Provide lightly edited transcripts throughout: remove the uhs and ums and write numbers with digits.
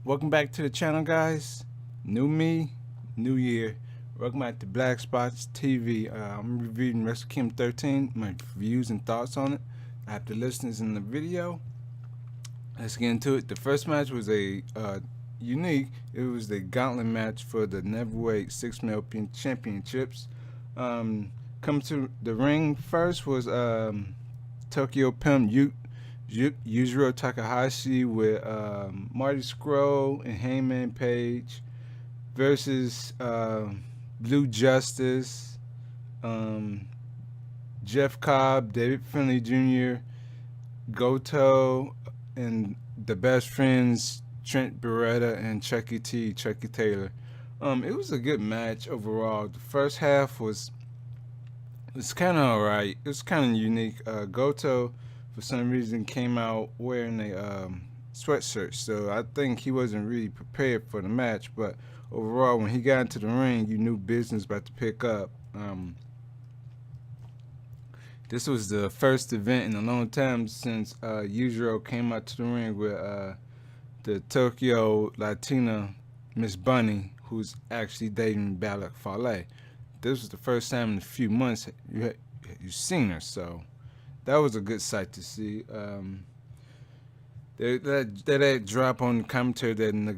Welcome back to the channel, guys. New me, new year. Welcome back to BlastBoxx TV. I'm reviewing WrestleKingdom13, my views and thoughts on it after listeners in the video. Let's get into it. The first match was a unique. It was the gauntlet match for the Neverweight 6-man championships. Coming to the ring first was Tokyo Pimp Yujiro Takahashi with Marty Scurll and Hangman Page versus Blue Justice, Jeff Cobb, David Finlay Jr., Goto, and the best friends Trent Beretta and Chucky Taylor. It was a good match overall. The first half was kind of alright. It was kind of unique. Goto, for some reason, came out wearing a sweatshirt, so I think he wasn't really prepared for the match. But overall, when he got into the ring, you knew business about to pick up. This was the first event in a long time since Yujiro came out to the ring with the Tokyo Latina Miss Bunny, who's actually dating Blac Corp. This was the first time in a few months you've seen her, so that was a good sight to see. That drop on the commentary that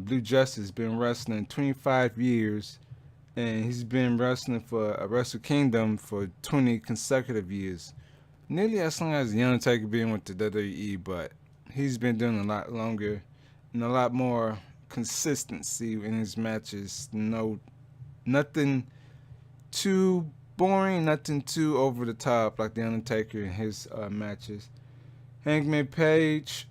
Blue Justice been wrestling 25 years, and he's been wrestling for Wrestle Kingdom for 20 consecutive years. Nearly as long as The Undertaker been with the WWE, but he's been doing a lot longer and a lot more consistency in his matches. Nothing too boring, nothing too over the top like The Undertaker in his matches. Hangman Page,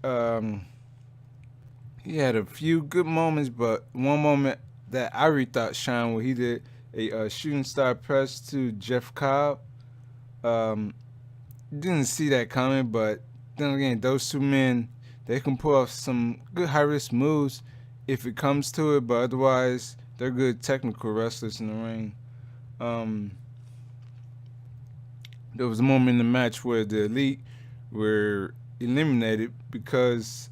he had a few good moments, but one moment that I really thought shined when he did a shooting star press to Jeff Cobb. Didn't see that coming, but then again, those two men, they can pull off some good high-risk moves if it comes to it, but otherwise, they're good technical wrestlers in the ring. There was a moment in the match where the Elite were eliminated because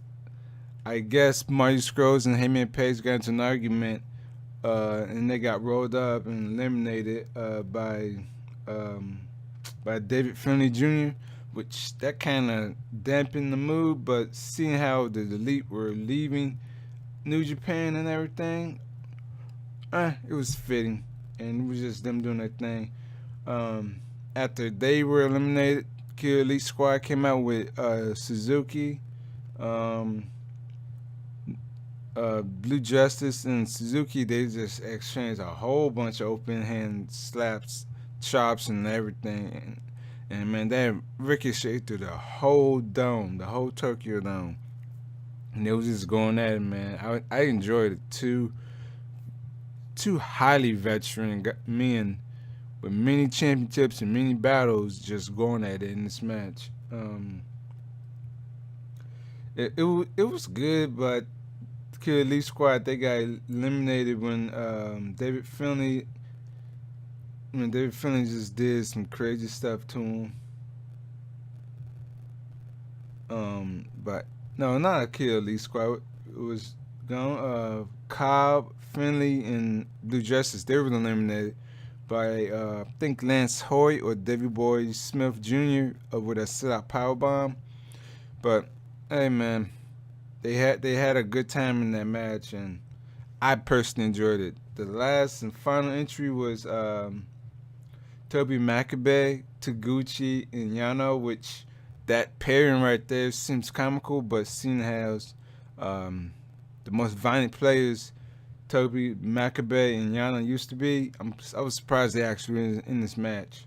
I guess Marty Scurll and Hangman Page got into an argument, and they got rolled up and eliminated by David Finlay Jr., which that kind of dampened the mood. But seeing how the Elite were leaving New Japan and everything, it was fitting, and it was just them doing their thing. After they were eliminated, Kid Elite Squad came out with Suzuki, Blue Justice, and Suzuki. They just exchanged a whole bunch of open hand slaps, chops, and everything. And man, that ricocheted through the whole dome, the whole Tokyo Dome. And they was just going at it, man. I enjoyed it. Two highly veteran men with many championships and many battles just going at it in this match. It was good, but Kid Elite Squad, they got eliminated when David Finlay just did some crazy stuff to him. But no, not a Kid Elite Squad. It was gone. Cobb, Finlay, and Blue Justice, they were eliminated by I think Lance Hoyt or Davey Boy Smith Jr. With a sit-out powerbomb. But hey, man, they had a good time in that match, and I personally enjoyed it. The last and final entry was Toby Makabe, Taguchi, and Yano, which that pairing right there seems comical, but seeing as the most violent players Toby Makabe and Yano used to be, I was surprised they actually were in this match.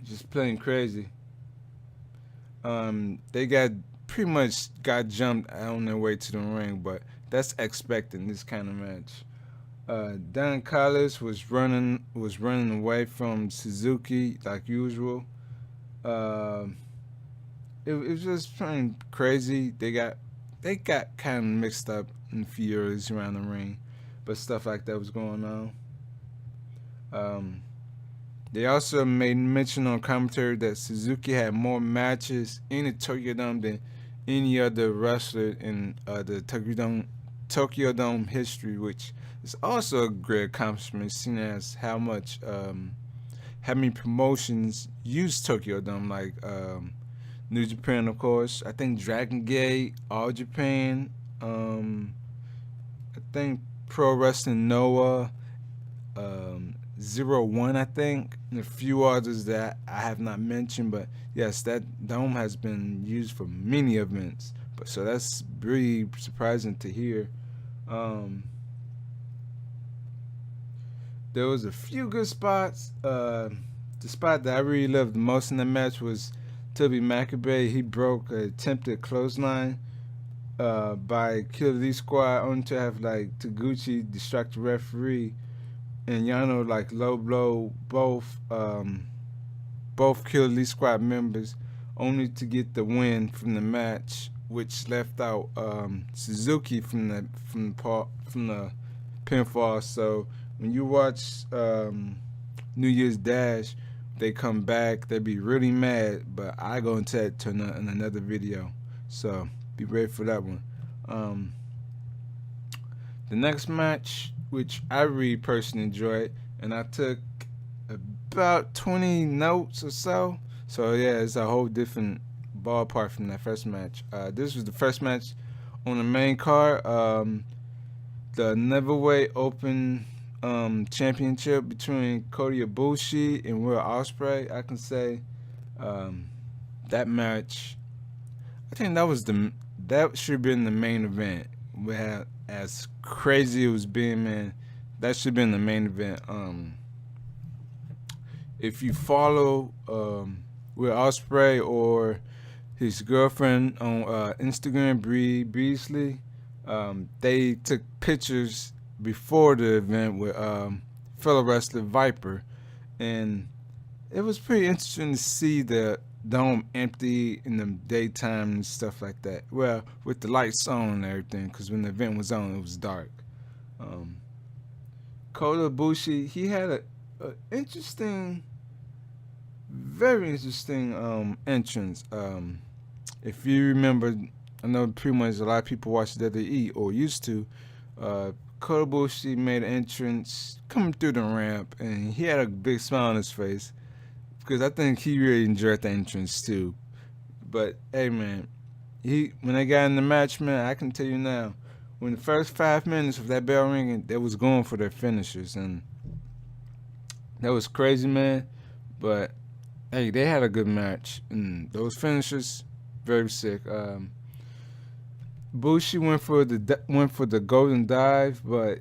Just playing crazy. They pretty much got jumped on their way to the ring, but that's expected in this kind of match. Don Callis was running away from Suzuki like usual. It was just playing crazy. They got kind of mixed up in furious around the ring, but stuff like that was going on. They also made mention on commentary that Suzuki had more matches in the Tokyo Dome than any other wrestler in the Tokyo Dome history, which is also a great accomplishment, seeing as how many promotions use Tokyo Dome, like New Japan, of course. I think Dragon Gate, All Japan. I think Pro Wrestling Noah, 01, I think, and a few others that I have not mentioned. But yes, that dome has been used for many events. But so that's really surprising to hear. Um, there was a few good spots. The spot that I really loved the most in the match was Toby Makabe. He broke a attempted clothesline by Killer Elite Squad, only to have like Taguchi distract the referee and Yano like low blow both Killer Elite Squad members, only to get the win from the match, which left out Suzuki from the pinfall. So when you watch New Year's Dash, they come back, they be really mad. But I go into that in another video, so be ready for that one. The next match, which I really personally enjoyed, and I took about 20 notes or so. So yeah, it's a whole different ballpark from that first match. This was the first match on the main card. The Neverweight Open Championship between Kota Ibushi and Will Ospreay. I can say that match, I think that should have been the main event. We had, as crazy it was being, man, that should have been the main event. If you follow Will Ospreay or his girlfriend on Instagram, Bree Beasley, they took pictures before the event with fellow wrestler Viper, and it was pretty interesting to see the dome empty in the daytime and stuff like that. Well, with the lights on and everything, because when the event was on, it was dark. Kota Ibushi, he had a interesting, very interesting entrance. If you remember, I know pretty much a lot of people watch WWE or used to. Kota Ibushi made an entrance coming through the ramp, and he had a big smile on his face because I think he really enjoyed the entrance too. But hey, man, when they got in the match, man, I can tell you now, when the first 5 minutes of that bell ringing, they was going for their finishers, and that was crazy, man. But hey, they had a good match, and those finishers, very sick. Bushi went for the golden dive, but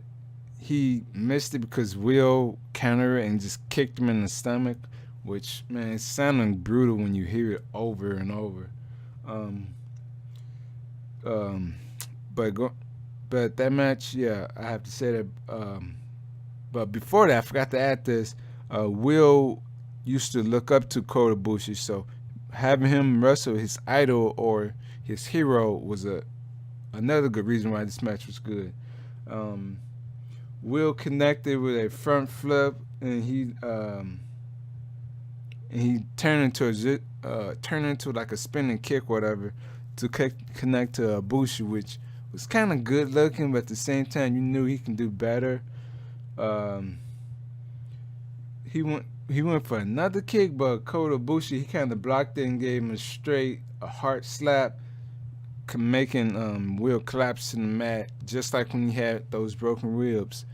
he missed it because Will countered it and just kicked him in the stomach, which, man, it's sounding brutal when you hear it over and over. But that match, yeah, I have to say that. But before that, I forgot to add this. Will used to look up to Kota Ibushi, so having him wrestle his idol or his hero was another good reason why this match was good. Will connected with a front flip, and he turned into like a spinning kick, whatever, to connect to Ibushi, which was kind of good looking, but at the same time, you knew he can do better. He went for another kick, but Kota Ibushi, he kind of blocked it and gave him a hard slap, making Will collapse in the mat, just like when he had those broken ribs.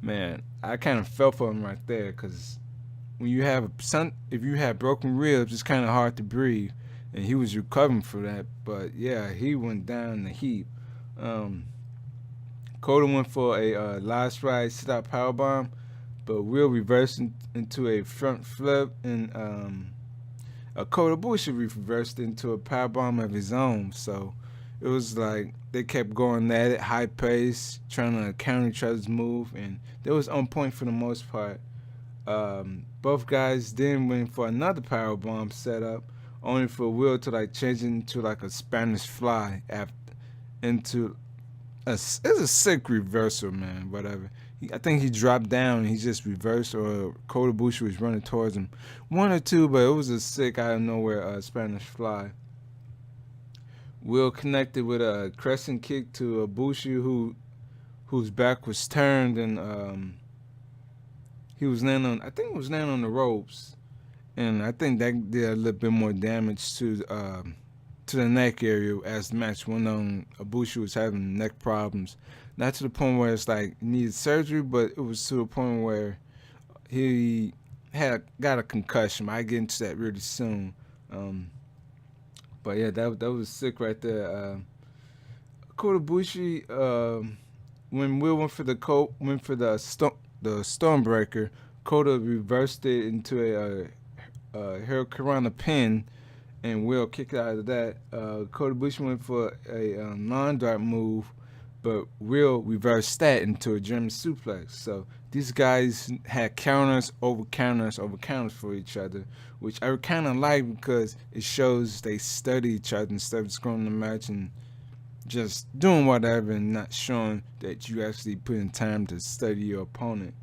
Man, I kind of fell for him right there, because when if you have broken ribs, it's kind of hard to breathe, and he was recovering for that. But yeah, he went down in the heap. Kota went for a last ride sit-out powerbomb, but Will reversed into a front flip, and Kota Ibushi reversed into a powerbomb of his own. So it was like they kept going at it, high pace, trying to counter each other's move, and they was on point for the most part. Both guys then went for another powerbomb setup, only for Will to like change it into like a Spanish fly into it's a sick reversal, man. Whatever. I think he dropped down and he just reversed, or Kota Ibushi was running towards him, one or two, but it was a sick out of nowhere Spanish fly. Will connected with a crescent kick to Ibushi, whose back was turned, and he was landing on. I think he was landing on the ropes, and I think that did a little bit more damage to the neck area as the match went on. Ibushi was having neck problems, not to the point where it's like he needed surgery, but it was to the point where he got a concussion. I get into that really soon. But yeah, that was sick right there. Kota Ibushi, when Will went for the Stormbreaker, Kota reversed it into a Hurricanrana pin, and Will kicked out of that. Kota Ibushi went for a non-dart move, but Will reversed that into a German suplex. So these guys had counters over counters over counters for each other, which I kind of like because it shows they study each other instead of just going to the match and just doing whatever and not showing that you actually put in time to study your opponent.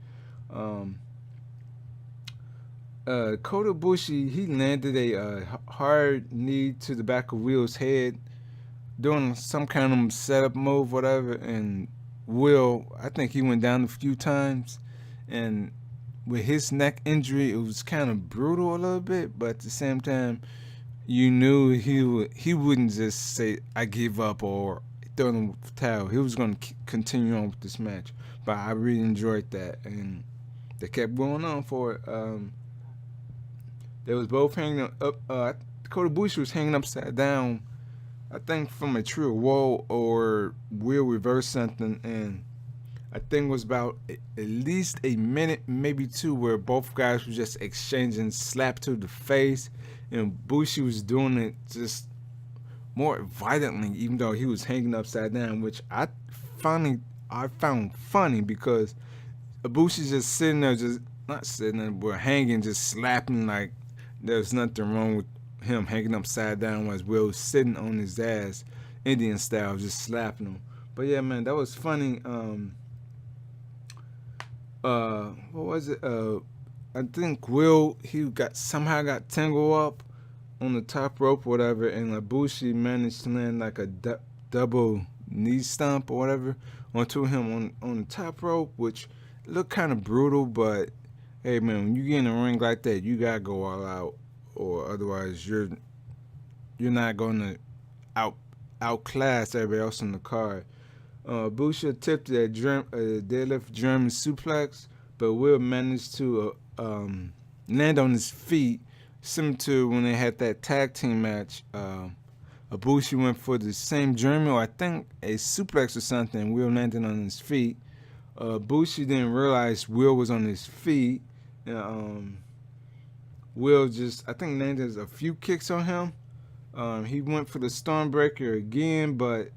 Kota Ibushi, he landed a hard knee to the back of Will's head, doing some kind of setup move, whatever, and Will, I think he went down a few times, and with his neck injury, it was kind of brutal a little bit, but at the same time, you knew he wouldn't just say, I give up or throw in the towel. He was going to continue on with this match, but I really enjoyed that, and they kept going on for it. They was both hanging up. Kota Ibushi was hanging upside down, I think from a tree or wall, or Will reverse something, and I think it was about at least a minute, maybe two, where both guys were just exchanging slap to the face, and Ibushi was doing it just more violently, even though he was hanging upside down, which I found funny because Ibushi's just sitting there, just not sitting there, but hanging, just slapping like there's nothing wrong with him hanging upside down while Will sitting on his ass, Indian style, just slapping him. But yeah, man, that was funny. What was it? I think Will, he somehow got tangled up on the top rope or whatever, and Ibushi managed to land like a double knee stomp or whatever onto him on the top rope, which looked kind of brutal, but hey man, when you get in a ring like that, you gotta go all out, or otherwise you're not gonna outclass everybody else on the card. Ibushi attempted a deadlift German suplex, but Will managed to land on his feet, similar to when they had that tag team match. Ibushi went for the same German, or I think a suplex or something. Will landed on his feet. Ibushi didn't realize Will was on his feet. Will just, I think, landed a few kicks on him. He went for the Stormbreaker again, but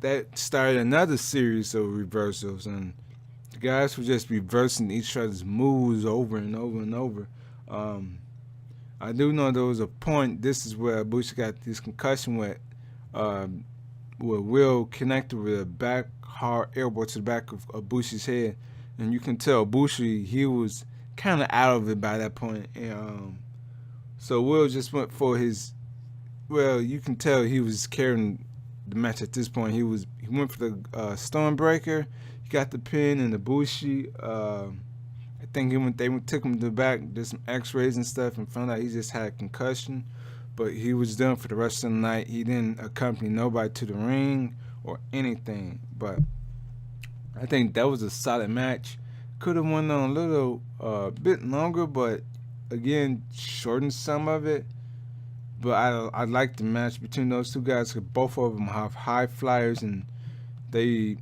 that started another series of reversals, and the guys were just reversing each other's moves over and over and over. I do know there was a point, this is where Ibushi got this concussion where Will connected with a back hard elbow to the back of Ibushi's head, and you can tell Ibushi, he was kind of out of it by that point. And so Will just went for his, well, you can tell he was carrying the match at this point. He went for the Stormbreaker. He got the pin, and Ibushi, I think they took him to the back, did some X-rays and stuff, and found out he just had a concussion. But he was done for the rest of the night. He didn't accompany nobody to the ring or anything. But I think that was a solid match. Could have went on a little bit longer, but again, shortened some of it. But I like the match between those two guys, because both of them have high flyers, and you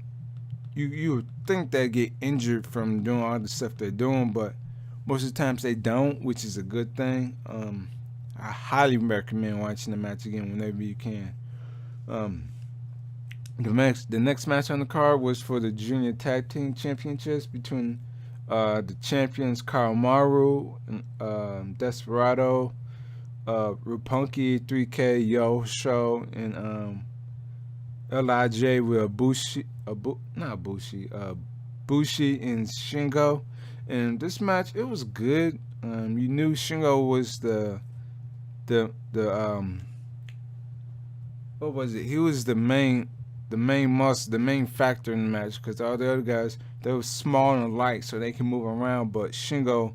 would think they get injured from doing all the stuff they're doing, but most of the times they don't, which is a good thing. I highly recommend watching the match again whenever you can. The next match on the card was for the Junior Tag Team Championships between the champions Karl Maru and Desperado, Roppongi 3K, Yo Show, and L.I.J. with Bushi and Shingo. And this match, it was good. You knew Shingo was the what was it? He was the main muscle, the main factor in the match because all the other guys they were small and light, so they can move around. But Shingo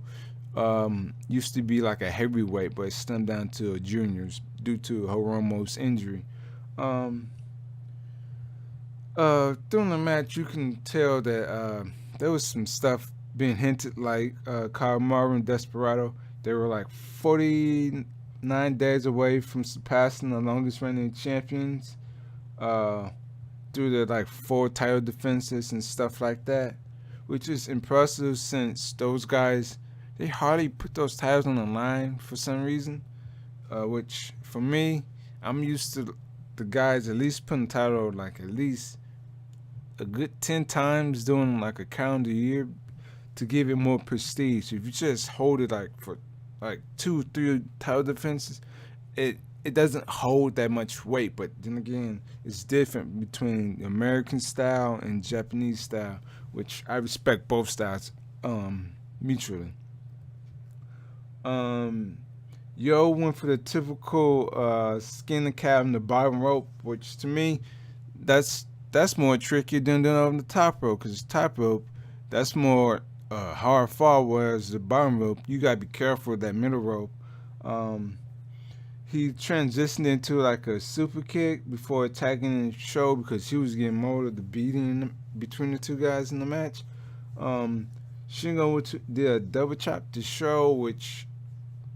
used to be like a heavyweight, but slimmed down to a juniors due to Hiromu's injury. Um, During the match, you can tell that there was some stuff being hinted, like Kamaru and Desperado. They were like 49 days away from surpassing the longest reigning champions uh, through their like 4 title defenses and stuff like that, which is impressive since those guys they hardly put those titles on the line for some reason. Which for me, I'm used to the guys at least putting the title like at least a good 10 times during like a calendar year to give it more prestige. If you just hold it like for like 2, 3 title defenses, it doesn't hold that much weight. But then again, it's different between the American style and Japanese style, which I respect both styles mutually. Um, Yo went for the typical skin the cat on the bottom rope, which to me that's more tricky than doing it on the top rope because top rope that's more hard fall, whereas the bottom rope you gotta be careful with that middle rope. Um, he transitioned into like a super kick before attacking the show because he was getting more of the beating between the two guys in the match. Um, Shingo did a double chop to show, which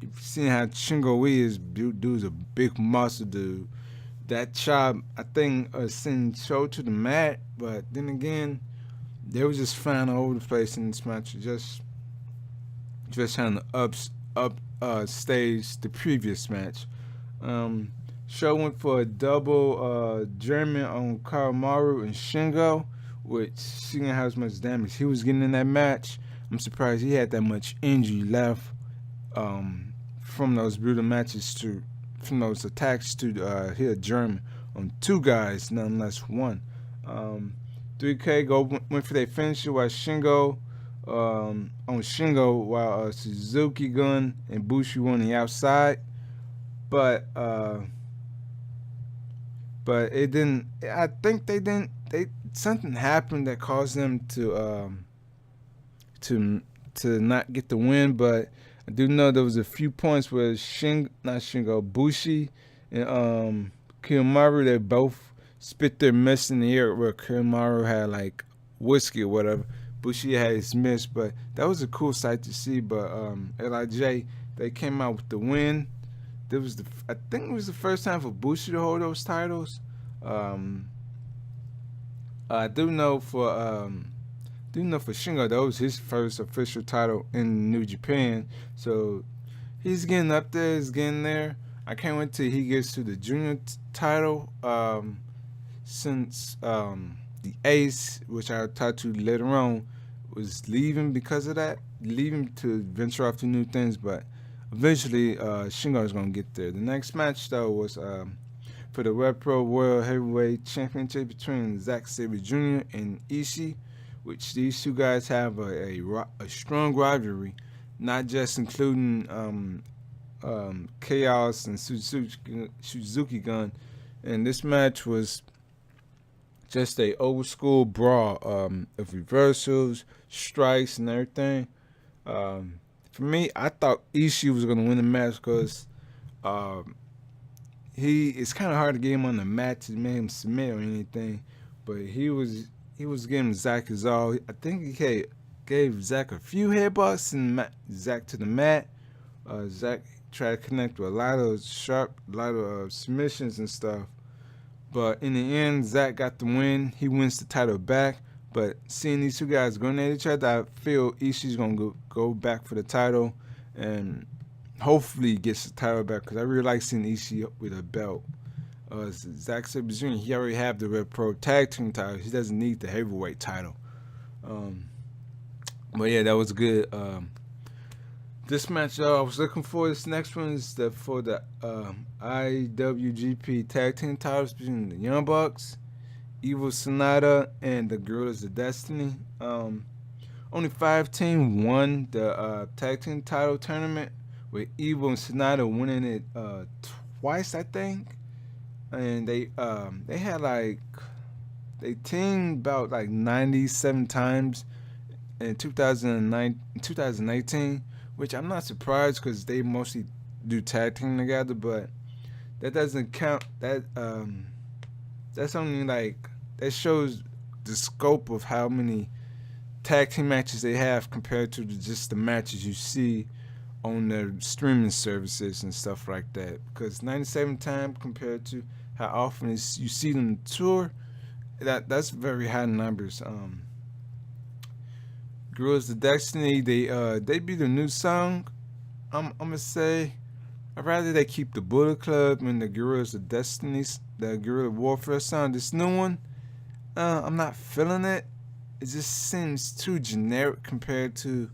if you seen how Shingo is, dude's a big muscle dude. That chop, I think, sent show to the mat, but then again, they was just flying all over the place in this match, just trying to stage the previous match. Um, Show went for a double German on Karamaru and Shingo, which she didn't have as much damage he was getting in that match. I'm surprised he had that much injury left from those brutal matches to from those attacks to hit a German on 2 guys, nonetheless one. 3K went for their finisher while Shingo on Shingo while Suzuki Gun and Bushi were on the outside, but but it didn't. I think they didn't. They something happened that caused them to to not get the win, but I do know there was a few points where not Shingo, Bushi and Kiyomaru, they both spit their mist in the air where Kiyomaru had like whiskey or whatever. Bushi had his mist, but that was a cool sight to see. But Lij, they came out with the win. I think it was the first time for Bushi to hold those titles. Um, I do know for Shingo that was his first official title in New Japan. So he's getting up there, he's getting there. I can't wait till he gets to the junior title. Since the Ace, which I'll talk to later on, was leaving because of that, leaving to venture off to new things. But eventually, Shingo is gonna get there. The next match though was for the Red Pro World Heavyweight Championship between Zack Sabre Jr. and Ishii, which these 2 guys have a strong rivalry, not just including Chaos and Suzuki Gun. And this match was just a old school brawl of reversals, strikes, and everything. For me, I thought Ishii was going to win the match because it's kind of hard to get him on the mat to make him submit or anything, but he was giving Zack his all. I think he gave Zack a few headbutts and Zack to the mat. Zack tried to connect with a lot of submissions and stuff. But in the end, Zack got the win. He wins the title back. But seeing these 2 guys going at each other, I feel Ishii's going to go back for the title and hopefully gets the title back because I really like seeing Ishii with a belt. Zack Sabre Jr., he already have the Red Pro Tag Team title. He doesn't need the heavyweight title. But yeah, that was good. This match, I was looking for. This next one is for the IWGP Tag Team titles between the Young Bucks, Evil Sonata, and the Guerrillas of Destiny. Only 5 teams won the Tag Team title tournament, with Evil and Sonata winning it twice, I think. and they had like they teamed about like 97 times in 2009, 2018, which I'm not surprised because they mostly do tag team together, but that doesn't count. That's only like that shows the scope of how many tag team matches they have compared to just the matches you see on the streaming services and stuff like that. Because 97 times compared to how often you see them tour, that's very high numbers. Girls of Destiny, they beat a new song. I'm gonna say I'd rather they keep the Bullet Club and the Guerrillas of Destiny, the Guerrilla Warfare song. This new one, I'm not feeling it. It just seems too generic compared to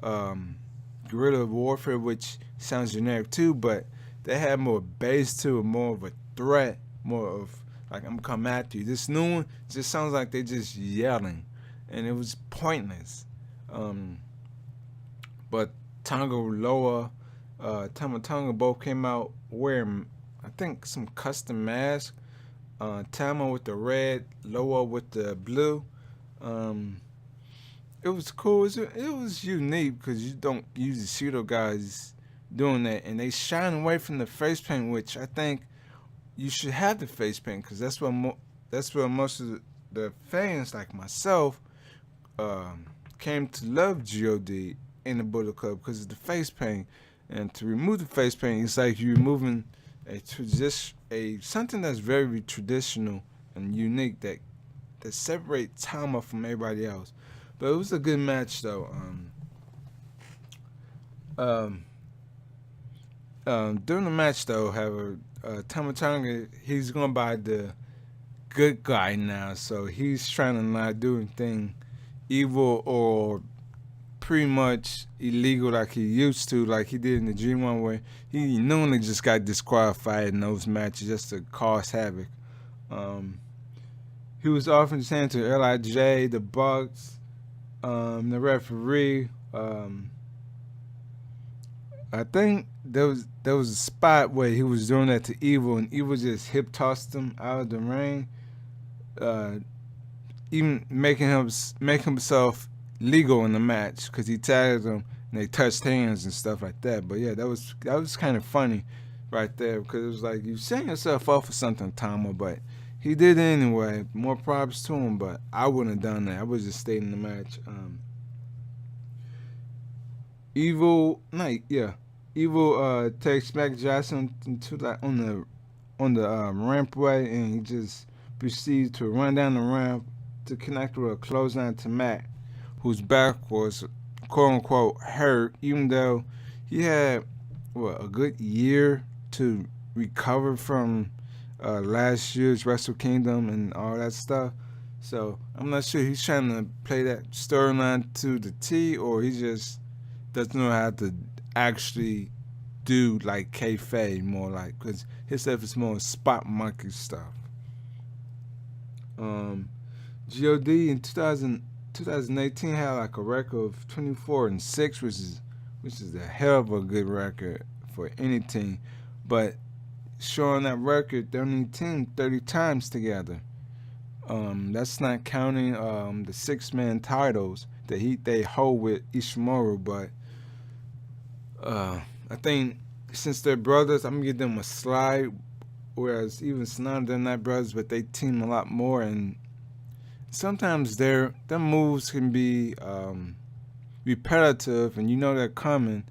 Guerrilla Warfare, which sounds generic too, but they have more bass to it, more of a threat, more of like I'm coming after you. This new one just sounds like they just yelling, and it was pointless. Um, but Tonga Loa, Tama Tonga both came out wearing, I think, some custom masks. Tama with the red, Loa with the blue. Um, it was cool. It was unique because you don't usually see those guys doing that, and they shine away from the face paint, which I think you should have the face paint because that's what most of the fans like myself came to love God in the Bullet Club because of the face paint. And to remove the face paint, it's like you're removing a something that's very traditional and unique that separates Tama from everybody else. But it was a good match though. Um, During the match though, however, Tama Tonga he's going by the good guy now, so he's trying to not do anything evil or pretty much illegal like he used to, like he did in the G1 where he normally just got disqualified in those matches just to cause havoc. Um, he was offering his hand to Lij, the Bucks, the referee. I think there was a spot where he was doing that to Evil, and Evil just hip tossed him out of the ring, uh, even make himself legal in the match because he tagged him and they touched hands and stuff like that. But yeah, that was kind of funny right there because it was like you setting yourself up for something, Tama, but he did it anyway. More props to him, but I wouldn't have done that. I would just stayed in the match. Evil takes Mac Jackson into like on the rampway, and he just proceeds to run down the ramp to connect with a clothesline to Mac, whose back was quote unquote hurt, even though he had a good year to recover from last year's Wrestle Kingdom and all that stuff. So I'm not sure he's trying to play that storyline to the T, or he just doesn't know how to actually do like kayfabe more like, because his stuff is more spot monkey stuff. God in 2018 had like a record of 24-6, which is a hell of a good record for any team. But showing that record, they only teamed 30 times together. That's not counting the 6-man titles that they hold with Ishimura. But I think since they're brothers, I'm gonna give them a slide. Whereas even Sonata, they're not brothers, but they team a lot more, and sometimes their moves can be repetitive, and you know they're coming.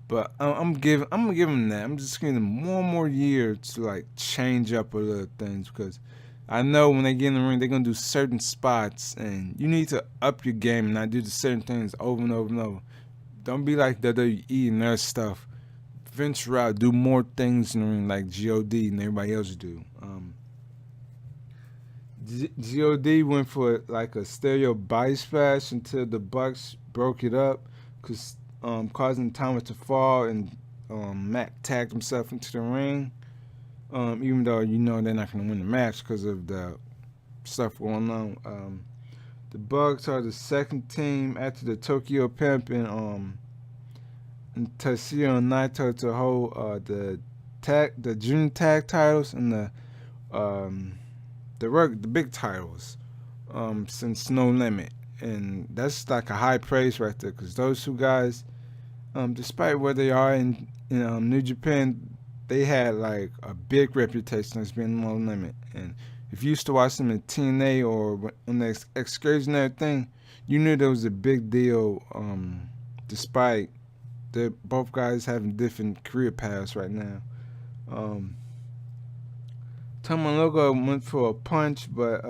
But I'm gonna give them that. I'm just giving them one more year to like change up a little things, because I know when they get in the ring, they're gonna do certain spots, and you need to up your game and not do the certain things over and over and over. Don't be like WWE and their stuff. Venture out, do more things in the ring like God and everybody else do. God went for like a stereo body splash until the Bucks broke it up, causing Thomas to fall, and Matt tagged himself into the ring. Even though you know they're not going to win the match because of the stuff going on. The Bucks are the second team after the Tokyo Pimp and Tetsuya Naito to hold the junior tag titles, and the um, the big titles since No Limit, and that's like a high praise right there. Because those two guys, despite where they are in New Japan, they had like a big reputation as being No Limit. And if you used to watch them in TNA or on the excursion and everything, you knew there was a big deal. Despite both guys having different career paths right now. Um, Tamatonga went for a punch, but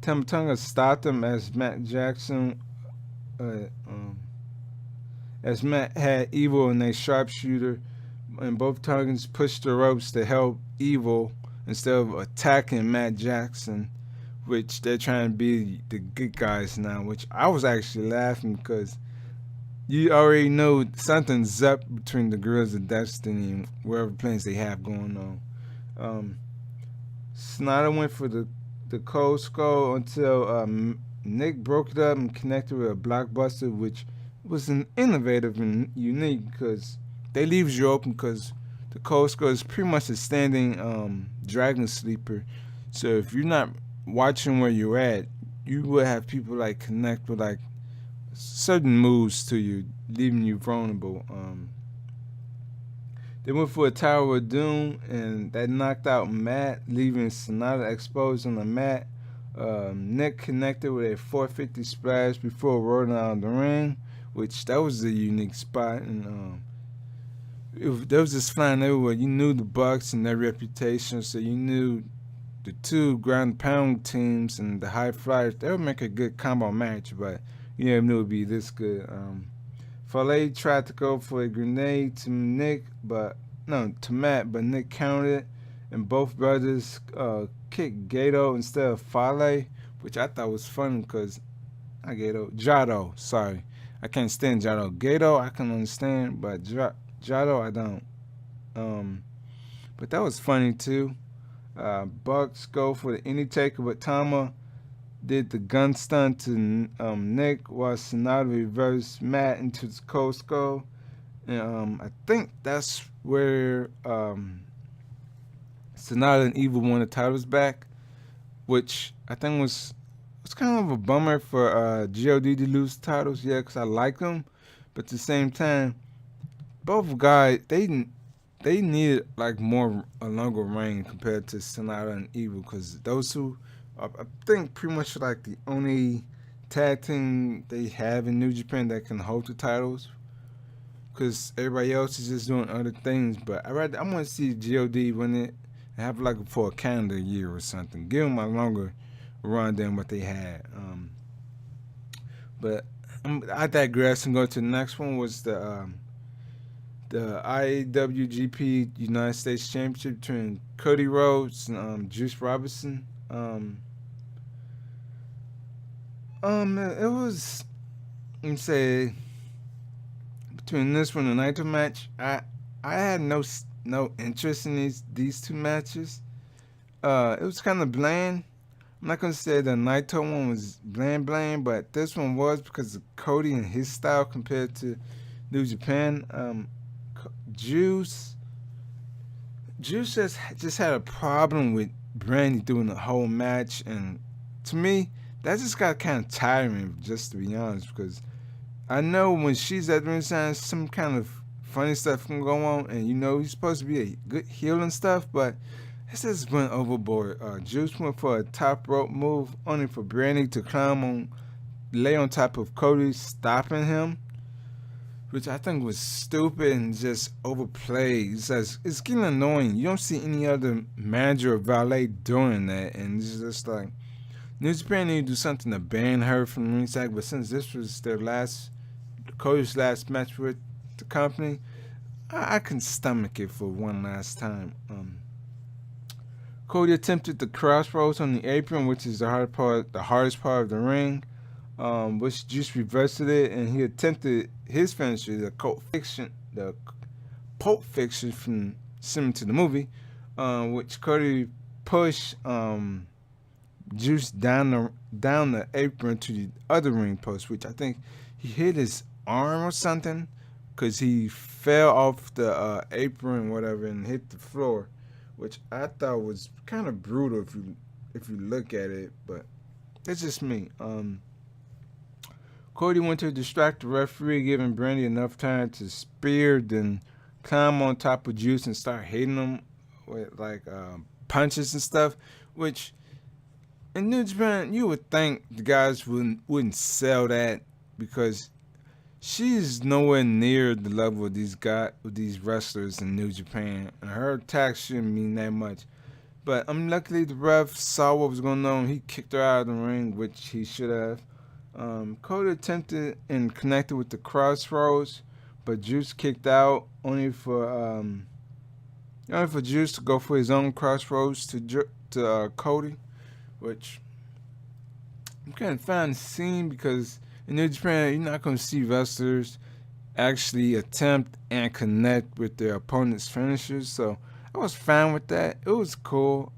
Tamatonga stopped him as Matt Jackson, uh, um, as Matt had Evil in a sharpshooter, and both Tongans pushed the ropes to help Evil instead of attacking Matt Jackson, which they're trying to be the good guys now, which I was actually laughing because you already know something's up between the Girls of Destiny and whatever plans they have going on. Snyder went for the Cold Skull until Nick broke it up and connected with a blockbuster, which was an innovative and unique because they leaves you open because the Cold Skull is pretty much a standing dragon sleeper. So if you're not watching where you're at, you will have people like connect with like certain moves to you, leaving you vulnerable. They went for a Tower of Doom, and that knocked out Matt, leaving Sonata exposed on the mat. Nick connected with a 450 splash before rolling out of the ring, which that was a unique spot. And there was this flying everywhere. You knew the Bucks and their reputation, so you knew the two ground pound teams and the high flyers. They would make a good combo match, but you never knew it would be this good. Fale tried to go for a grenade to Matt, but Nick countered it, and both brothers kicked Gato instead of Fale, which I thought was funny because Jado, sorry. I can't stand Jado. Gato I can understand, but Jado I don't. But that was funny too. Bucks go for the Any Taker, but Tama did the gun stun to Nick while Sonata reversed Matt into the Cold Skull. And I think that's where Sonata and Evil won the titles back, which I think was kind of a bummer for GOD to lose titles. Yeah, because I like them, but at the same time, both guys they needed like a longer reign compared to Sonata and Evil, because those two I think pretty much like the only tag team they have in New Japan that can hold the titles, because everybody else is just doing other things. But I want to see God win it and have like for a calendar year or something. Give them a longer run than what they had. But I digress and go to the next one. Was the IWGP United States Championship between Cody Rhodes and Juice Robinson. It was, let me say, between this one and the Naito match, I had no interest in these two matches. It was kind of bland. I'm not gonna say the Naito one was bland, but this one was because of Cody and his style compared to New Japan. Juice just had a problem with Brandy doing the whole match, and to me, that just got kind of tiring, just to be honest, because I know when she's at the ringside, some kind of funny stuff can go on, and he's supposed to be a good heel and stuff, but it just went overboard. Juice went for a top rope move, only for Brandy to lay on top of Cody, stopping him, which I think was stupid and just overplayed. It's getting annoying. You don't see any other manager or valet doing that, and it's just like, New Japan need to do something to ban her from the ringside, but since this was Cody's last match with the company, I can stomach it for one last time. Cody attempted the crossroads on the apron, which is the hardest part of the ring, which Juice reversed it, and he attempted his finisher, the Pulp Fiction from similar to the movie, which Cody pushed Juice down the apron to the other ring post, which I think he hit his arm or something, because he fell off the apron whatever and hit the floor, which I thought was kind of brutal if you look at it, but that's just me. Cody went to distract the referee, giving Brandy enough time to spear, then climb on top of Juice and start hitting him with like punches and stuff. Which in New Japan, you would think the guys wouldn't sell that because she's nowhere near the level of these wrestlers in New Japan, and her attacks shouldn't mean that much. But luckily the ref saw what was going on. He kicked her out of the ring, which he should have. Cody attempted and connected with the crossroads, but Juice kicked out, only for Juice to go for his own crossroads to Cody, which I'm kind of fine seeing because in New Japan you're not going to see wrestlers actually attempt and connect with their opponent's finishers, so I was fine with that. It was cool.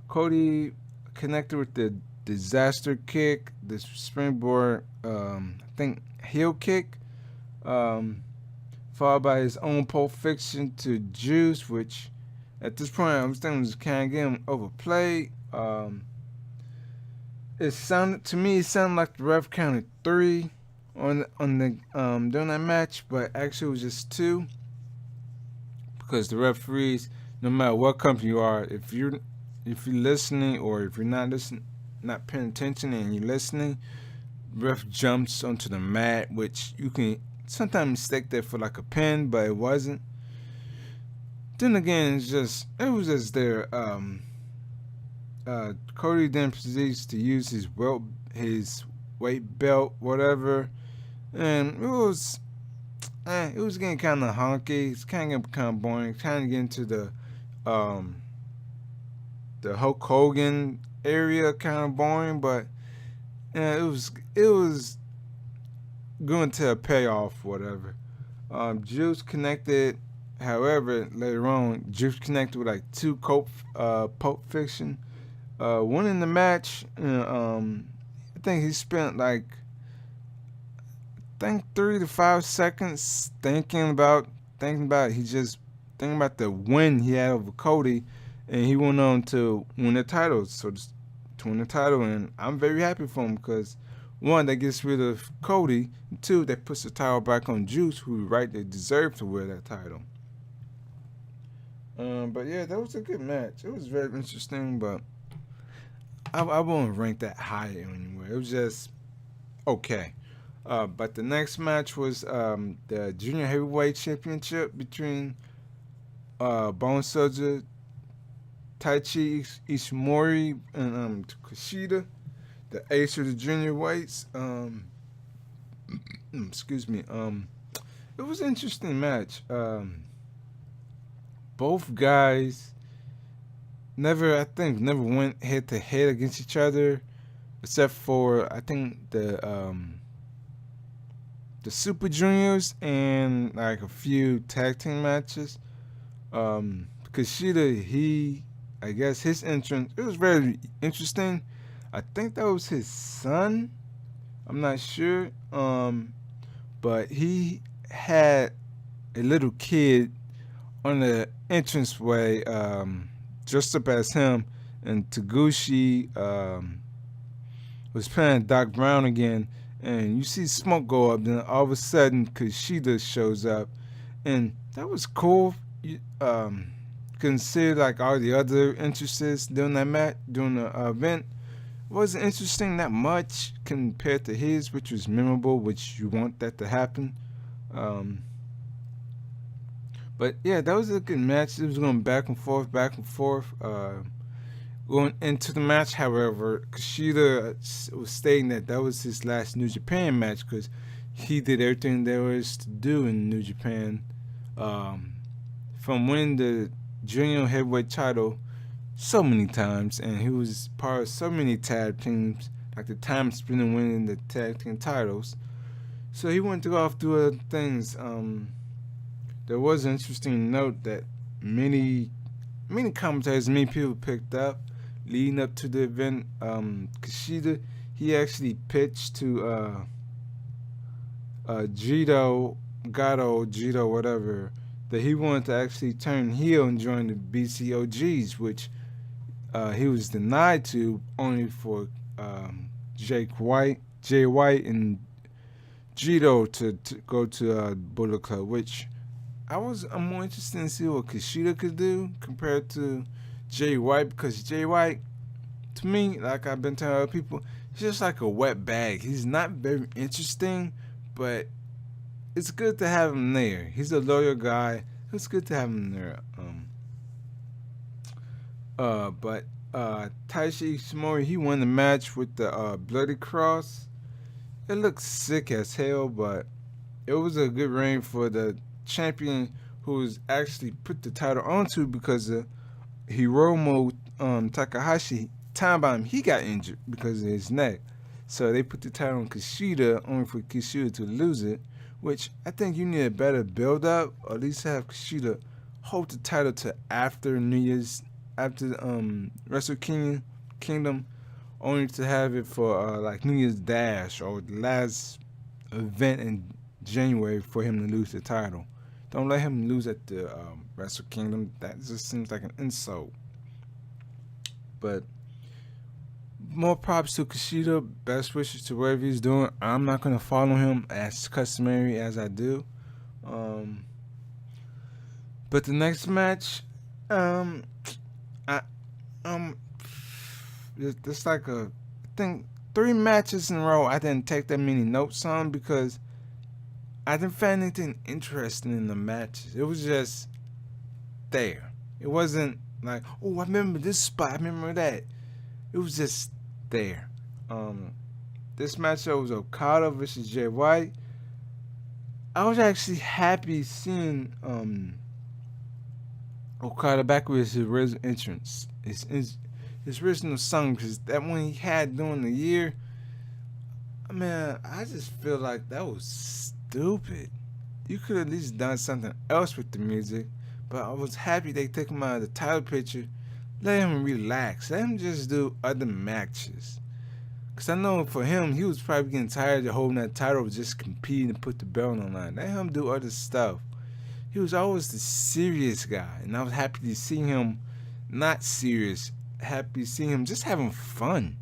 Cody connected with the disaster kick, the springboard, I think heel kick, followed by his own Pulp Fiction to Juice, which at this point I was thinking was kind of getting overplayed. It sounded like the ref counted 3 on the during that match, but actually it was just 2 because the referees, no matter what company you are, if you're listening or if you're not listening, not paying attention and you're listening, ref jumps onto the mat, which you can sometimes mistake that for like a pin, but it wasn't. Then again, it was just there. Cody then proceeds to use his weight belt, whatever, and it was getting kind of honky. It's kind of boring. Kind of getting to the Hulk Hogan area, kind of boring, but it was going to a payoff, whatever. Juice connected, however, later on, Juice connected with like 2 Pulp Fiction, winning the match. I think he spent like 3 to 5 seconds thinking about the win he had over Cody, and he went on to win the title. And I'm very happy for him because 1, that gets rid of Cody, and 2, that puts the title back on Juice, who rightly deserved to wear that title. But yeah, that was a good match. It was very interesting, but I won't rank that high anywhere. It was just okay. But the next match was the Junior Heavyweight Championship between Bone Soldier Taichi Ishimori and Kushida, the ace of the junior weights. Excuse me. It was an interesting match. Both guys never went head to head against each other, except for I think the Super Juniors and like a few tag team matches. Kushida, I guess his entrance, it was very interesting. I think that was his son. I'm not sure. But he had a little kid on the entranceway, dressed up as him, and Taguchi was playing Doc Brown again. And you see smoke go up, then all of a sudden Kushida shows up, and that was cool. Consider like all the other entrances during the event wasn't interesting that much compared to his, which was memorable, which you want that to happen. But yeah, that was a good match. It was going back and forth. Going into the match, however, Kushida was stating that was his last New Japan match because he did everything there was to do in New Japan. From winning the junior heavyweight title so many times, and he was part of so many tag teams, like the time spent winning the tag team titles. So he went to go off do other things. There was an interesting note that many commentators, many people picked up leading up to the event. Kushida, he actually pitched to Jito, whatever, that he wanted to actually turn heel and join the BCOGs, which he was denied to only for Jay White, and Jito to go to Bullet Club, which I'm more interested in see what Kushida could do compared to Jay White, because Jay White, to me, like I've been telling other people, he's just like a wet bag. He's not very interesting, but it's good to have him there. He's a loyal guy. It's good to have him there. But Taiji Ishimori, he won the match with the Bloody Cross. It looked sick as hell, but it was a good reign for the champion who was actually put the title onto, because Hiromu Takahashi, time by him, he got injured because of his neck. So they put the title on Kushida, only for Kushida to lose it, which I think you need a better build up, or at least have Kushida hold the title to after New Year's, after WrestleKingdom, only to have it for like New Year's Dash or the last event in January for him to lose the title. Don't let him lose at the Wrestle Kingdom. That just seems like an insult. But more props to Kushida. Best wishes to whatever he's doing. I'm not going to follow him as customary as I do. But the next match, it's like I think 3 matches in a row I didn't take that many notes on, because I didn't find anything interesting in the matches. It was just there. It wasn't like, oh, I remember this spot, I remember that. It was just there. This matchup was Okada versus Jay White. I was actually happy seeing Okada back with his original entrance, his original song, because that one he had during the year. Man, I just feel like that was stupid. You could have at least done something else with the music, but I was happy they took him out of the title picture. Let him relax. Let him just do other matches. Because I know for him, he was probably getting tired of holding that title, just competing and put the belt on line. Let him do other stuff. He was always the serious guy, and I was happy to see him not serious. Happy to see him just having fun.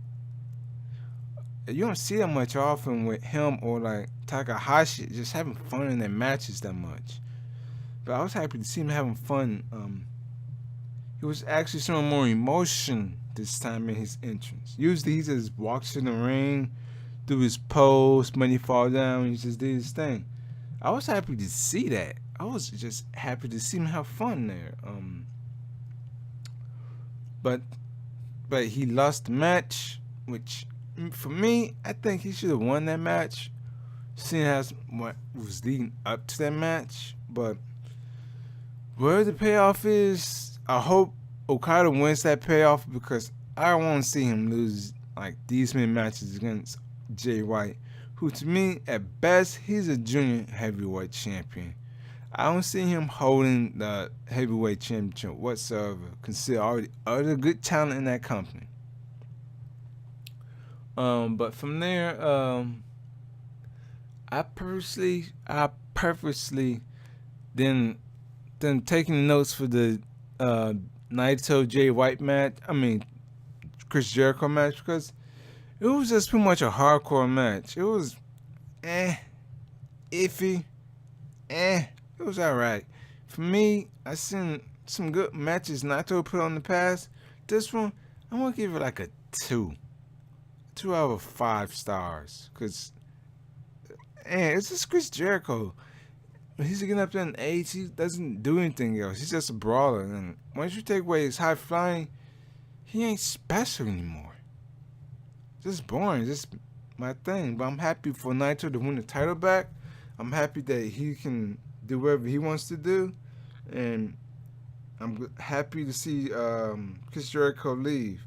You don't see that much often with him or like Takahashi just having fun in their matches that much. But I was happy to see him having fun. He was actually showing more emotion this time in his entrance. Usually he just walks in the ring, do his pose, money fall down, and he just did his thing. I was happy to see that. I was just happy to see him have fun there. But he lost the match, which for me, I think he should have won that match, seeing as what was leading up to that match. But where the payoff is, I hope Okada wins that payoff, because I don't want to see him lose like these many matches against Jay White, who to me, at best, he's a junior heavyweight champion. I don't see him holding the heavyweight championship whatsoever, consider all the other good talent in that company. But from there, I purposely then taking notes for the Naito Jay White match. I mean, Chris Jericho match, because it was just pretty much a hardcore match. It was iffy, It was alright. For me, I seen some good matches Naito put on the past. This one, I'm gonna give it like a 2 out of 5 stars, because it's just Chris Jericho. When he's getting up there in age, he doesn't do anything else. He's just a brawler, and once you take away his high flying, he ain't special anymore. Just boring, just my thing. But I'm happy for Naito to win the title back. I'm happy that he can do whatever he wants to do, and I'm happy to see Chris Jericho leave.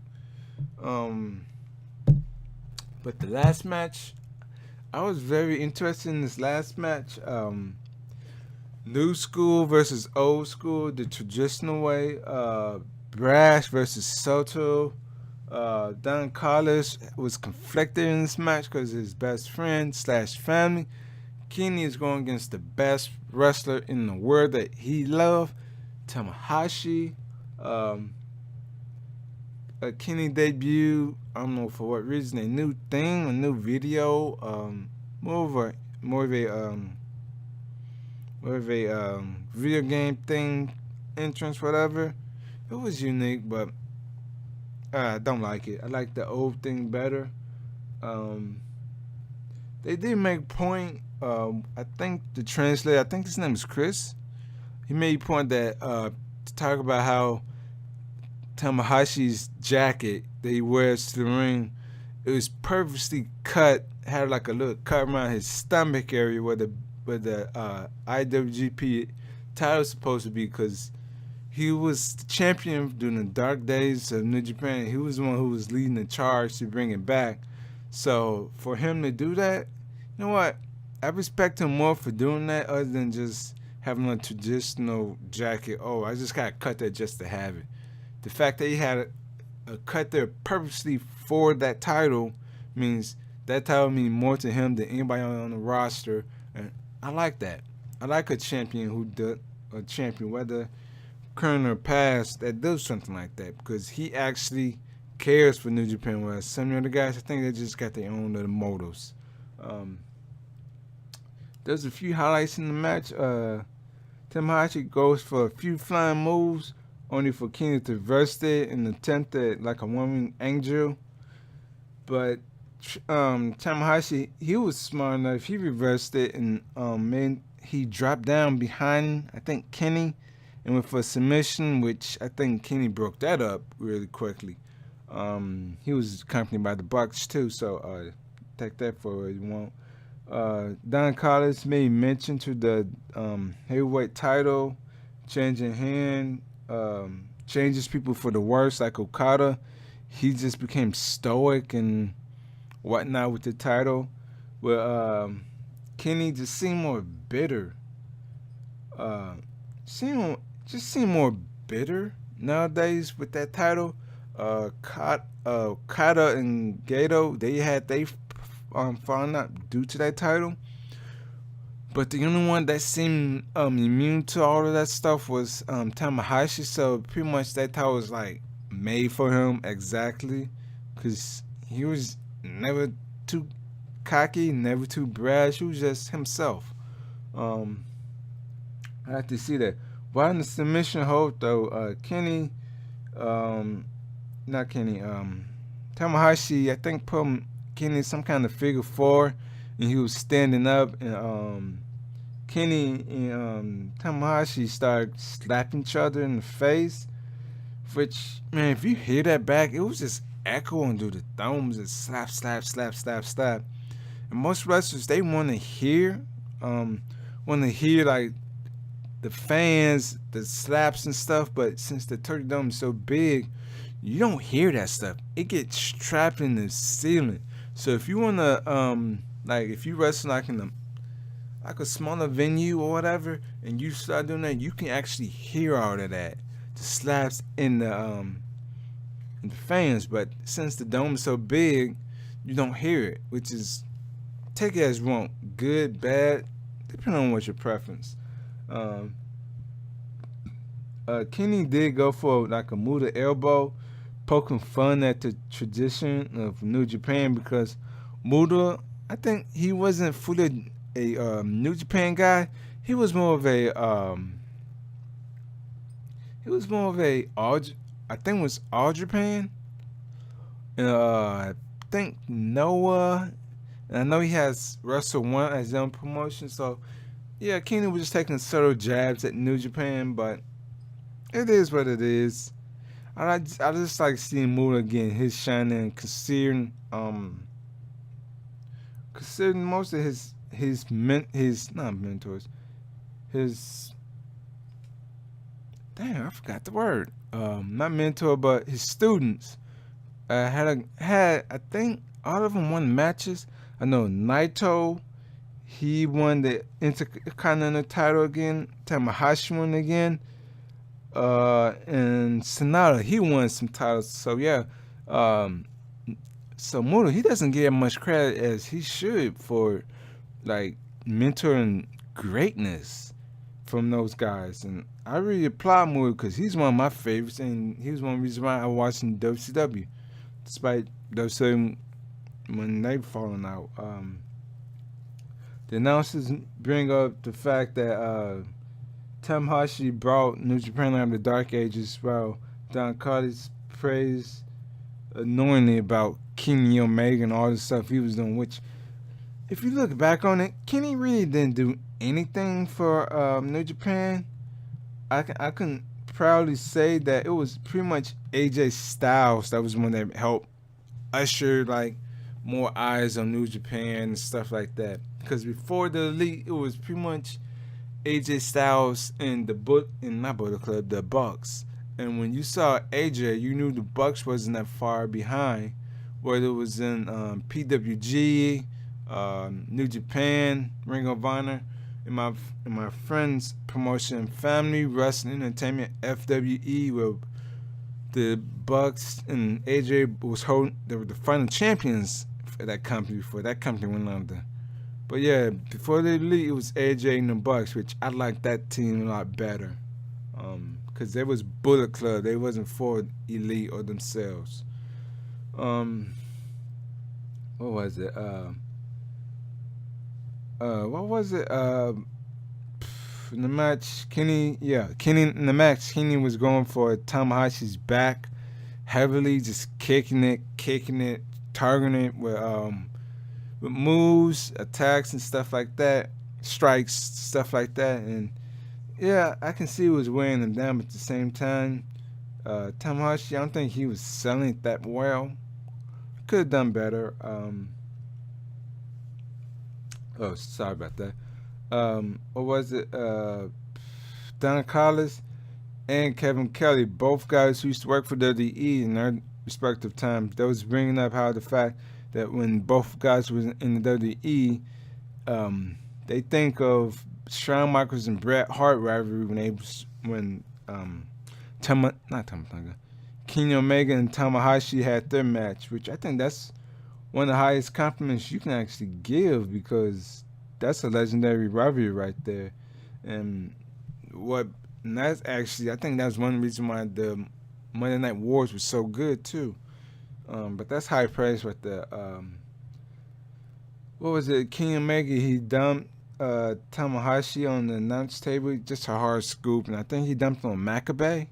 But the last match, I was very interested in this last match. New school versus old school, the traditional way. Brash versus Soto. Don Callis was conflicted in this match because his best friend / family Kenny is going against the best wrestler in the world that he loved, Tanahashi. Kenny debuted, I don't know for what reason, a new thing, a new video, more of a video game thing, entrance, whatever. It was unique, but I don't like it. I like the old thing better. They did make point. I think the translator, I think his name is Chris. He made point that to talk about how Tanahashi's jacket that he wears to the ring, it was purposely cut, had like a little cut around his stomach area where the IWGP title is supposed to be, because he was the champion during the dark days of New Japan. He was the one who was leading the charge to bring it back. So for him to do that, you know what? I respect him more for doing that, other than just having a traditional jacket. Oh, I just gotta cut that just to have it. The fact that he had a cut there purposely for that title means that title means more to him than anybody on the roster, and I like that. I like a champion whether current or past, that does something like that, because he actually cares for New Japan. Whereas some of the guys, I think they just got their own little motives. There's a few highlights in the match. Tanahashi goes for a few flying moves, only for Kenny to reverse it and attempt it like a one-wing angel. But Tanahashi, he was smart enough. He reversed it and he dropped down behind, I think, Kenny, and went for a submission, which I think Kenny broke that up really quickly. He was accompanied by the Bucks too, so take that for what you want. Don Callis made mention to the heavyweight title changing hand, changes people for the worse, like Okada. He just became stoic and whatnot with the title. Where Kenny just seemed more bitter. Seemed more bitter nowadays with that title. Kata and Gato, they fallen out due to that title. But the only one that seemed immune to all of that stuff was Tanahashi. So pretty much that title was like made for him exactly, because he was never too cocky, never too brash. He was just himself. I like to see that. While in the submission hold though, Tanahashi, I think, put Kenny in some kind of figure four, and he was standing up, and Kenny and Tanahashi started slapping each other in the face. Which, man, if you hear that back, it was just echoing through the thumbs and slap, slap, slap, slap, slap. And most wrestlers, they want to hear like the fans, the slaps and stuff. But since the Turkey Dome is so big, you don't hear that stuff. It gets trapped in the ceiling. So if you wanna if you wrestle like in a smaller venue or whatever, and you start doing that, you can actually hear all of that, the slaps in the fans. But since the dome is so big, you don't hear it, which is, take it as you want, good, bad, depending on what your preference. Kenny did go for like a Muda elbow, poking fun at the tradition of New Japan, because Muda, I think he wasn't fully a New Japan guy. He was more of a I think it was All Japan. And I think Noah, and I know he has Wrestle One as his own promotion. So yeah, Kenny was just taking subtle jabs at New Japan, but it is what it is. I just like seeing Muda getting his shine, and considering most of his damn, I forgot the word. Not mentor, but his students had I think all of them won matches. I know Naito, he won the Intercontinental title again. Tanahashi won again. And Sonata, he won some titles. So yeah, so Muda, he doesn't get much credit as he should for like mentoring greatness from those guys, and I really applaud Moore because he's one of my favorites, and he was one reason why I watched in WCW, despite WCW when they falling out. The announcers bring up the fact that Tanahashi brought New Japan out of the Dark Ages, while Don Callis praised annoyingly about Kenny Omega and all the stuff he was doing, which, if you look back on it, Kenny really didn't do anything for New Japan. I can proudly say that it was pretty much AJ Styles that was one that helped usher like more eyes on New Japan and stuff like that. Because before the Elite, it was pretty much AJ Styles and not Bullet Club, the Bucks. And when you saw AJ, you knew the Bucks wasn't that far behind, whether it was in PWG, New Japan, Ring of Honor, in my friend's promotion, Family Wrestling Entertainment, FWE, where the Bucks and AJ was holding, they were the final champions for that company before that company went under. But yeah, before the Elite, it was AJ and the Bucks, which I like that team a lot better. Because there was Bullet Club, they wasn't for Elite or themselves. What was it? What was it? In the match, Kenny in the match, Kenny was going for Tanahashi's back heavily, just kicking it, targeting it with moves, attacks, and stuff like that, strikes, stuff like that. And yeah, I can see it was wearing him down, but at the same time, Tanahashi, I don't think he was selling it that well. Could have done better. Oh, sorry about that. What was it? Don Callis and Kevin Kelly, both guys who used to work for WWE in their respective times. They was bringing up how the fact that when both guys was in the WWE, they think of Shawn Michaels and Bret Hart rivalry when Kenny Omega and Tanahashi had their match, which I think that's one of the highest compliments you can actually give, because that's a legendary rivalry right there. And that's actually, I think that's one reason why the Monday Night Wars was so good too. But that's high praise right there. What was it? Kenny Omega, he dumped Tanahashi on the announce table, just a hard scoop, and I think he dumped on Maccabee.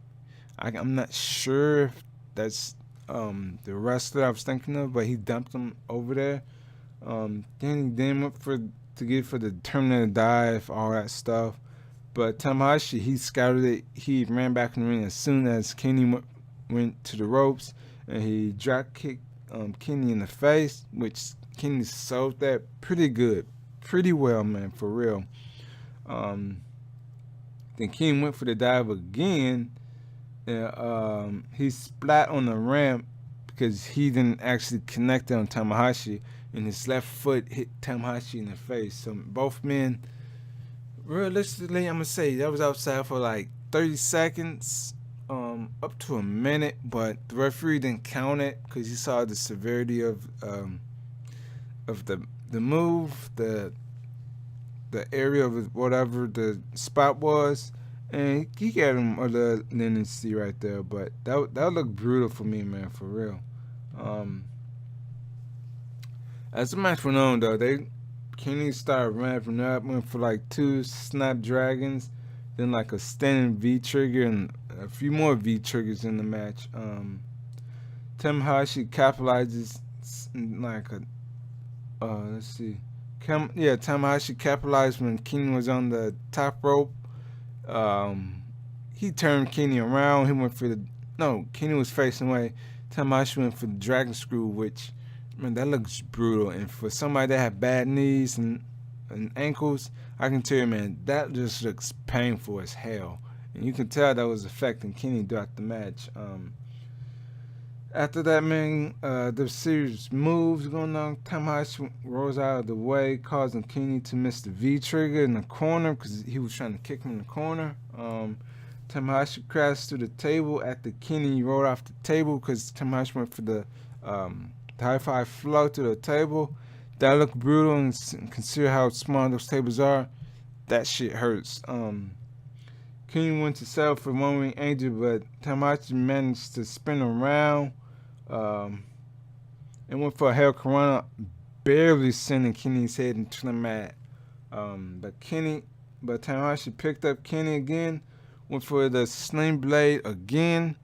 I'm not sure if that's the wrestler I was thinking of, but he dumped him over there. Then he went for the Terminator dive, all that stuff. But Tanahashi, he scouted it. He ran back in the ring as soon as Kenny went to the ropes, and he drop kicked Kenny in the face, which Kenny sold that pretty good, pretty well, man, for real. Then Kenny went for the dive again, and he splat on the ramp because he didn't actually connect on Tanahashi, and his left foot hit Tanahashi in the face. So both men, realistically, I'm gonna say that was outside for like 30 seconds, up to a minute, but the referee didn't count it because he saw the severity of the move, the area of whatever the spot was, and he got him a little leniency right there. But that looked brutal for me, man, for real. As the match went on, though, Kenny started ramping up, went for like 2 Snapdragons, then like a standing V trigger and a few more V triggers in the match. Tanahashi capitalizes like let's see. Tanahashi capitalized when Kenny was on the top rope. He turned Kenny around. Kenny was facing away. Tanahashi went for the dragon screw, which, man, that looks brutal. And for somebody that had bad knees and ankles, I can tell you, man, that just looks painful as hell. And you can tell that was affecting Kenny throughout the match. After that, man, the series moves going on. Tanahashi rolls out of the way, causing Kenny to miss the V trigger in the corner because he was trying to kick him in the corner. Tanahashi crashed through the table after Kenny rolled off the table because Tanahashi went for the high five flow to the table. that look brutal and consider how small those tables are. That shit hurts. Kenny went to sell for One Wing Angel, but Tamahashi managed to spin around um, and went for a Hell Corona, barely sending Kenny's head into the mat. But Tanahashi picked up Kenny again, went for the Sling Blade again.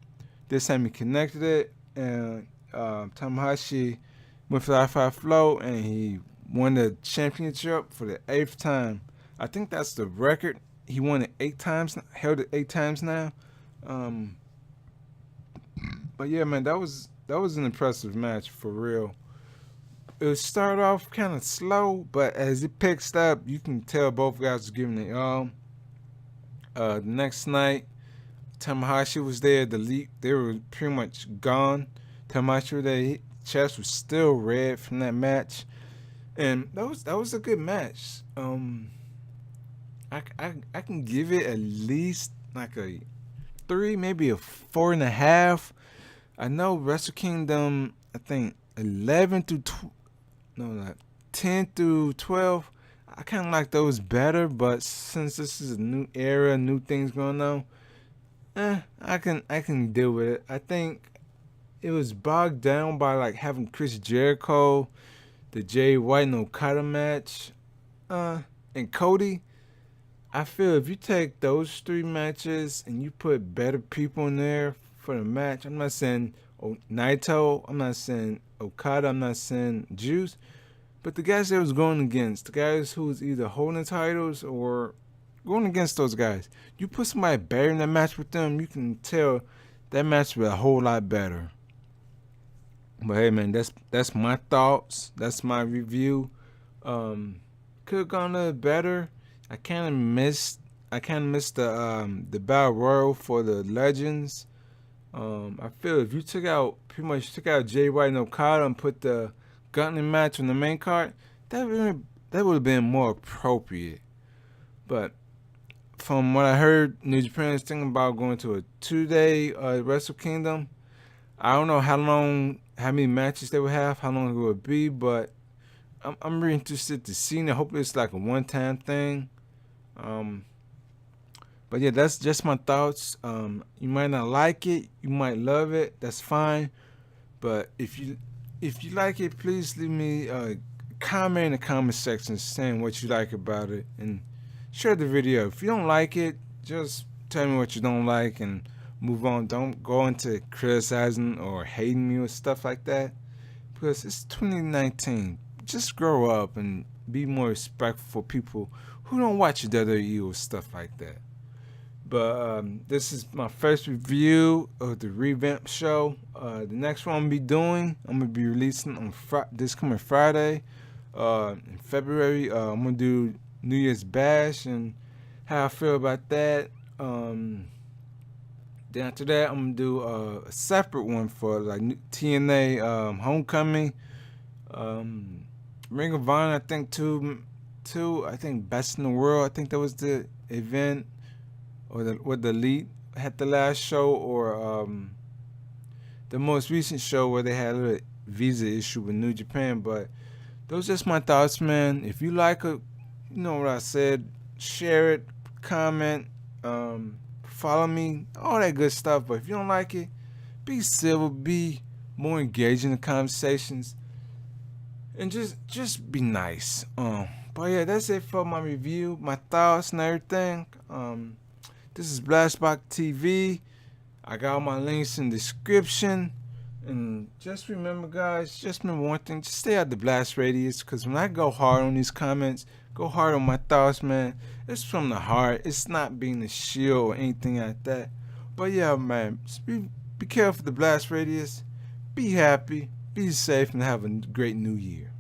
This time he connected it, and Tanahashi went for the I-5 flow, and he won the championship for the 8th time. I think that's the record. He won it 8 times, held it 8 times now. But yeah, man, that was an impressive match for real. It started off kind of slow, but as it picks up, you can tell both guys were giving it all. The next night, Tanahashi was there. They were pretty much gone. Tanahashi was there. His chest was still red from that match, and that was a good match. I can give it at least like a 3, maybe a 4.5. I know Wrestle Kingdom, I think 10 through 12. I kind of like those better, but since this is a new era, new things going on, I can deal with it. I think it was bogged down by like having Chris Jericho, the Jay White and Okada match, and Cody. I feel if you take those 3 matches and you put better people in there for the match, I'm not saying Naito, I'm not saying Okada, I'm not saying Juice, but the guys that was going against, the guys who was either holding titles or going against those guys, you put somebody better in that match with them, you can tell that match was a whole lot better. But hey, man, that's my thoughts. That's my review. Could have gone a little better. I kind of missed the Battle Royal for the Legends. I feel if you pretty much took out Jay White and Okada and put the Gunning match on the main card, that would have been more appropriate. But from what I heard, New Japan is thinking about going to a 2-day Wrestle Kingdom. I don't know how many matches they would have, how long it would be, but I'm really interested to see it. Hopefully it's like a one-time thing. But yeah, that's just my thoughts. You might not like it, you might love it, that's fine. But if you like it, please leave me a comment in the comment section saying what you like about it and share the video. If you don't like it, just tell me what you don't like and move on. Don't go into criticizing or hating me or stuff like that, because it's 2019. Just grow up and be more respectful for people who don't watch WWE or stuff like that. But this is my first review of the revamp show. The next one I'm going to be releasing on this coming Friday in February. I'm going to do New Year's Bash and how I feel about that. Then after that, I'm going to do a separate one for like TNA Homecoming. Ring of Honor, I think, two. I think Best in the World. I think that was the event. Or the Elite had the last show, or the most recent show where they had a visa issue with New Japan. But those are just my thoughts, man. If you like it, you know what I said. Share it, comment, follow me, all that good stuff. But if you don't like it, be civil, be more engaged in the conversations, and just be nice. But yeah, that's it for my review, my thoughts and everything. This is BlastBoxx TV. I got all my links in the description. And just remember, guys, one thing. Just stay out the blast radius. Because when I go hard on these comments, go hard on my thoughts, man, it's from the heart. It's not being a shield or anything like that. But yeah, man, be careful of the blast radius. Be happy, be safe, and have a great new year.